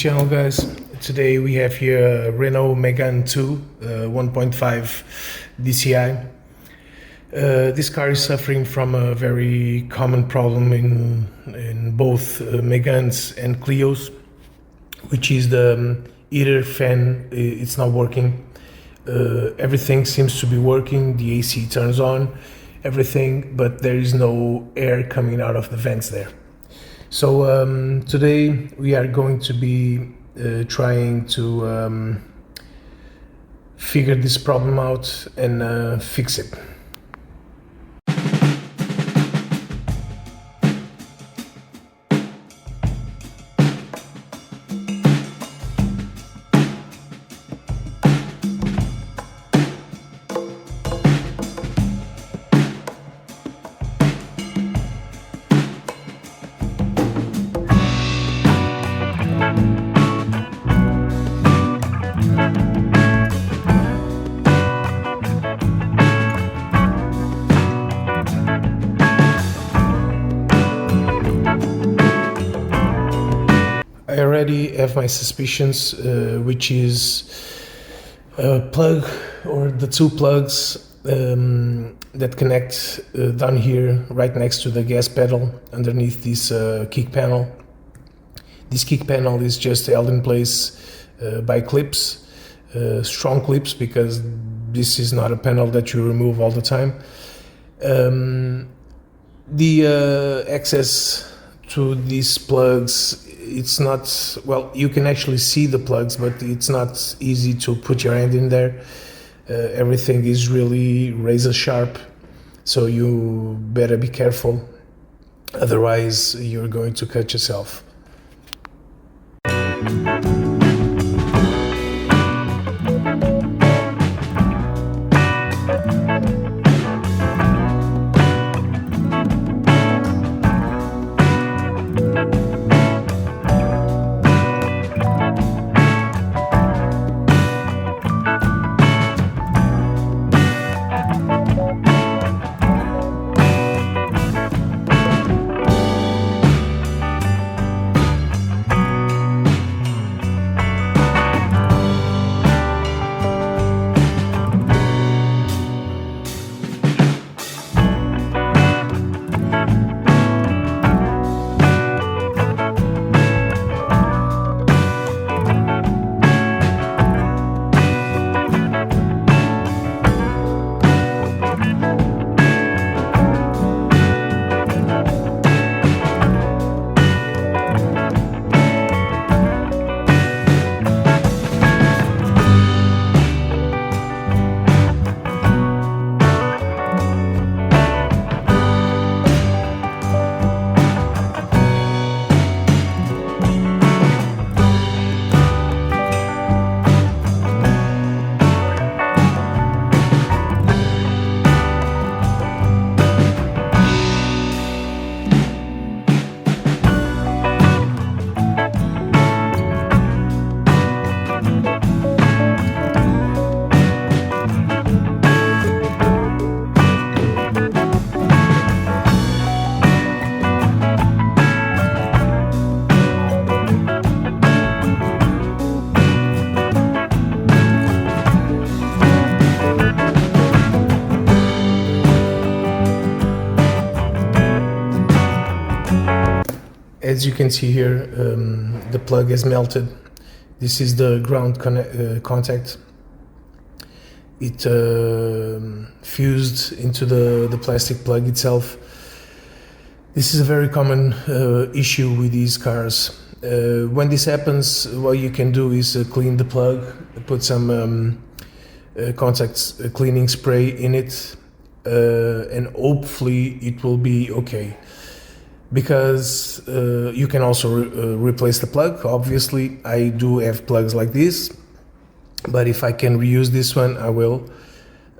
channel, guys. Today we have here a Renault Megane 2 1.5 DCI. This car is suffering from a very common problem in both Meganes and Clios, which is the heater fan. It's not working. Everything seems to be working. The AC turns on, everything, but there is no air coming out of the vents there. So today we are going to be trying to figure this problem out and fix it. I already have my suspicions, which is a plug or the two plugs that connect down here right next to the gas pedal underneath this kick panel. This kick panel is just held in place by clips, strong clips, because this is not a panel that you remove all the time. The access to these plugs, it's not, well, you can actually see the plugs, but it's not easy to put your hand in there. Everything is really razor sharp, so you better be careful, otherwise you're going to cut yourself. As you can see here, the plug is melted. This is the ground contact. It fused into the plastic plug itself. This is a very common issue with these cars. When this happens, what you can do is clean the plug, put some contact cleaning spray in it, and hopefully it will be okay. Because you can also replace the plug. Obviously, I do have plugs like this, but if I can reuse this one, I will.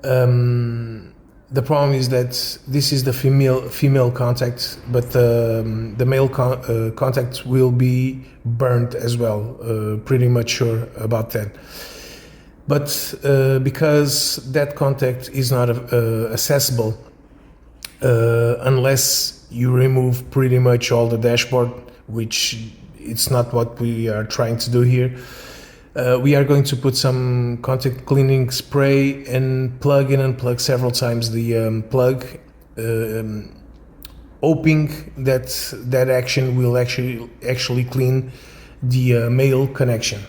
The problem is that this is the female contact, but the male contact will be burnt as well. Pretty much sure about that. But because that contact is not accessible unless you remove pretty much all the dashboard, which it's not what we are trying to do here. We are going to put some contact cleaning spray and plug and unplug several times the plug, hoping that that action will actually clean the male connection.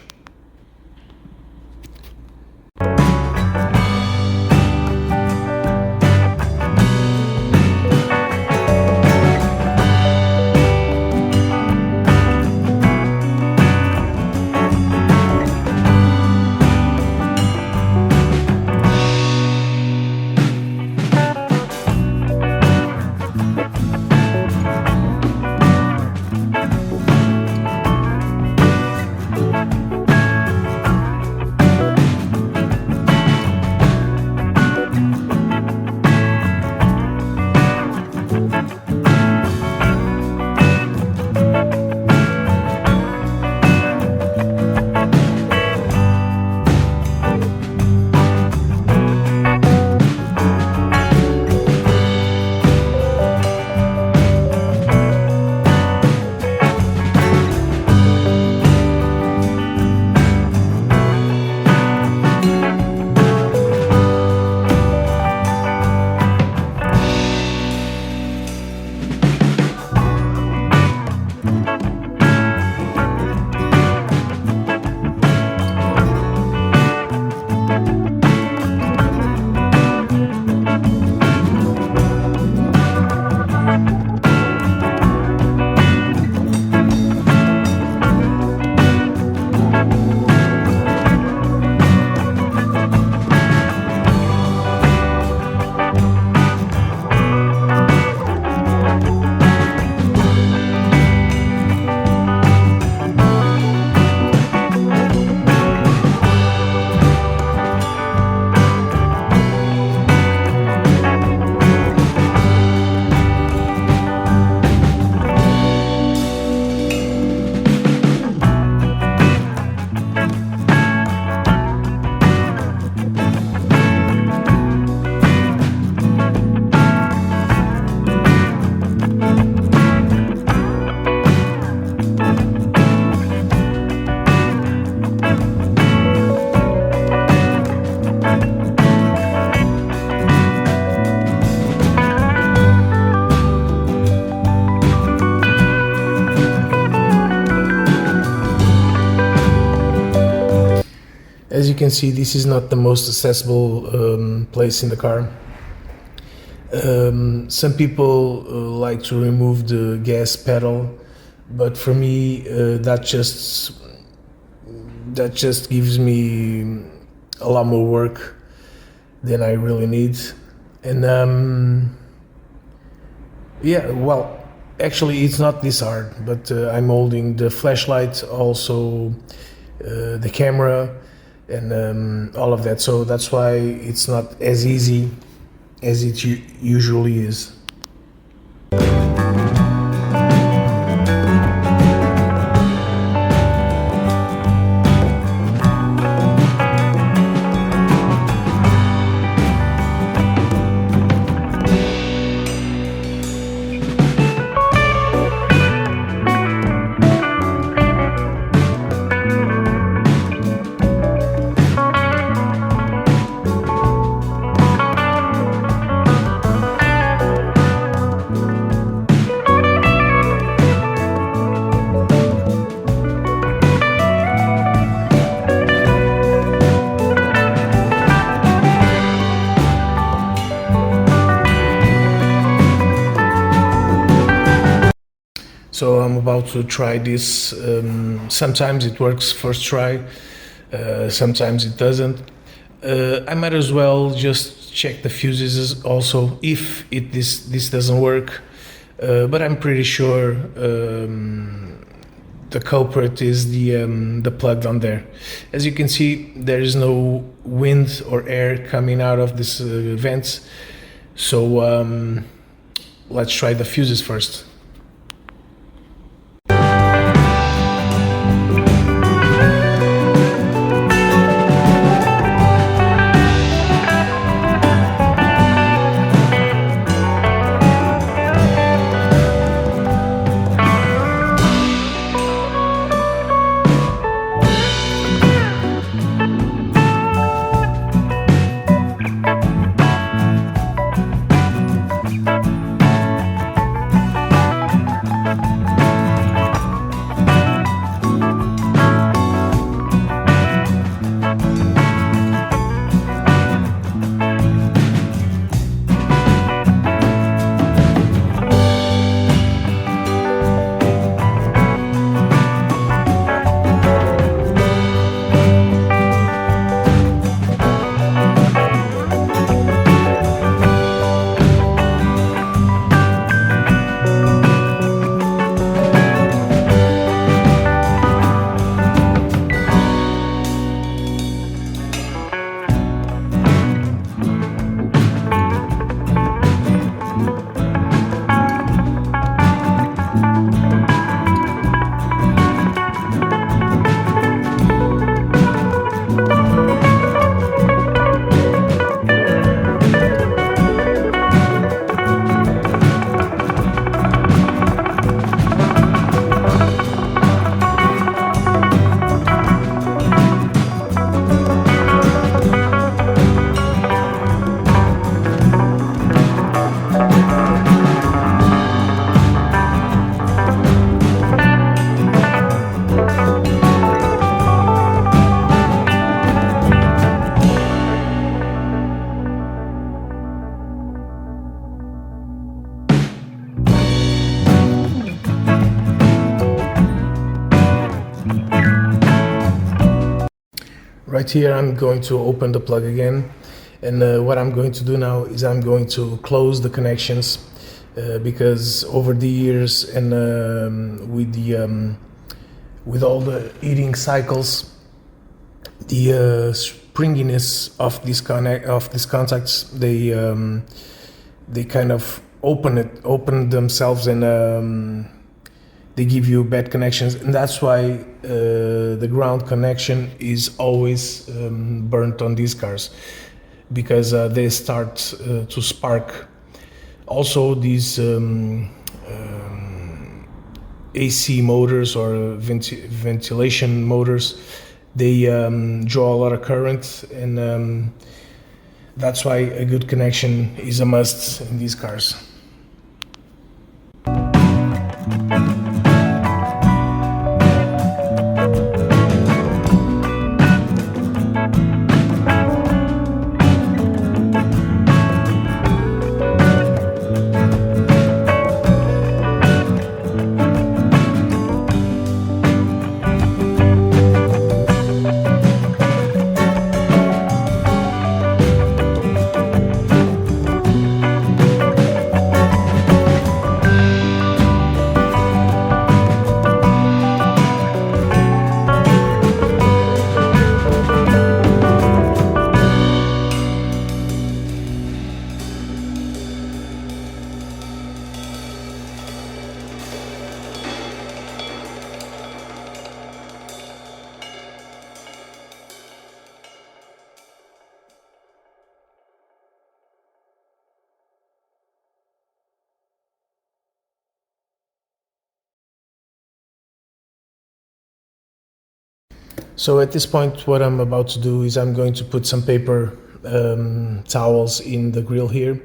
As you can see, this is not the most accessible place in the car. Some people like to remove the gas pedal, but for me that just gives me a lot more work than I really need. And yeah, well, actually it's not this hard, but I'm holding the flashlight, also the camera, and all of that, so that's why it's not as easy as it usually is. So I'm about to try this. Sometimes it works first try, sometimes it doesn't. I might as well just check the fuses also if this doesn't work. But I'm pretty sure the culprit is the plug down there. As you can see, there is no wind or air coming out of this vents. So let's try the fuses first. Right here I'm going to open the plug again, and what I'm going to do now is I'm going to close the connections because over the years and with all the heating cycles, the springiness of these contacts, they kind of open themselves, and they give you bad connections, and that's why the ground connection is always burnt on these cars, because they start to spark. Also, these AC motors or ventilation motors, they draw a lot of current, and that's why a good connection is a must in these cars. So at this point, what I'm about to do is I'm going to put some paper towels in the grill here,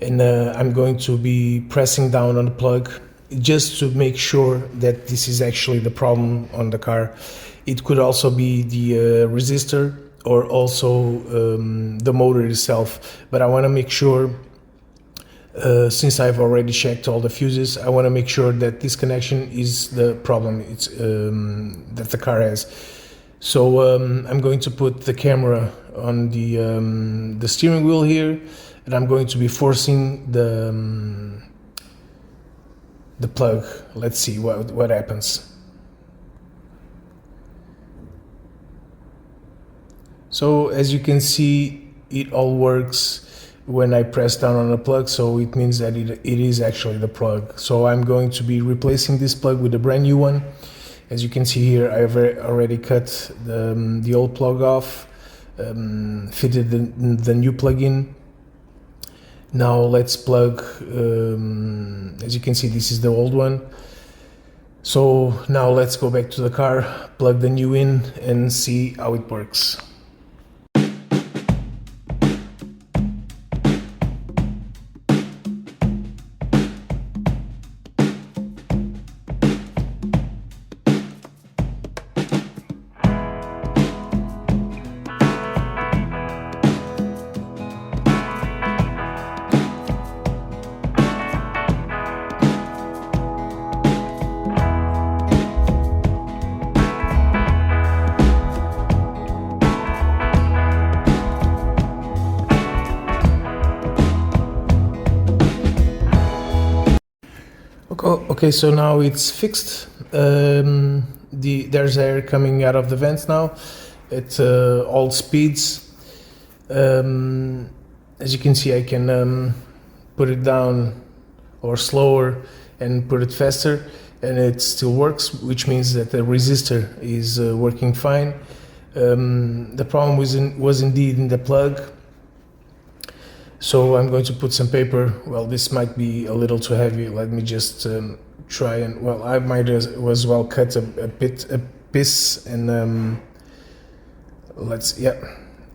and I'm going to be pressing down on the plug just to make sure that this is actually the problem on the car. It could also be the resistor or also the motor itself, but I want to make sure, since I've already checked all the fuses, I want to make sure that this connection is the problem that the car has. So I'm going to put the camera on the steering wheel here, and I'm going to be forcing the plug. Let's see what happens. So as you can see, it all works when I press down on the plug, so it means that it is actually the plug. So I'm going to be replacing this plug with a brand new one. As you can see here, I've already cut the old plug off, fitted the new plug in. Now let's plug, as you can see, this is the old one. So now let's go back to the car, plug the new in, and see how it works. Okay, so now it's fixed. There's air coming out of the vents now at all speeds. As you can see, I can put it down or slower and put it faster, and it still works, which means that the resistor is working fine. The problem was indeed in the plug. So I'm going to put some paper. Well, this might be a little too heavy. Let me just try and, well, I might as well cut a piece, and yeah,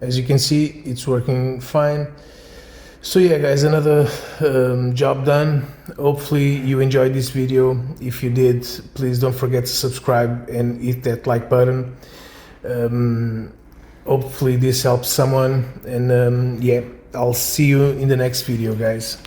as you can see, it's working fine. So yeah, guys, another job done. Hopefully you enjoyed this video. If you did, please don't forget to subscribe and hit that like button. Hopefully this helps someone, and yeah, I'll see you in the next video, guys.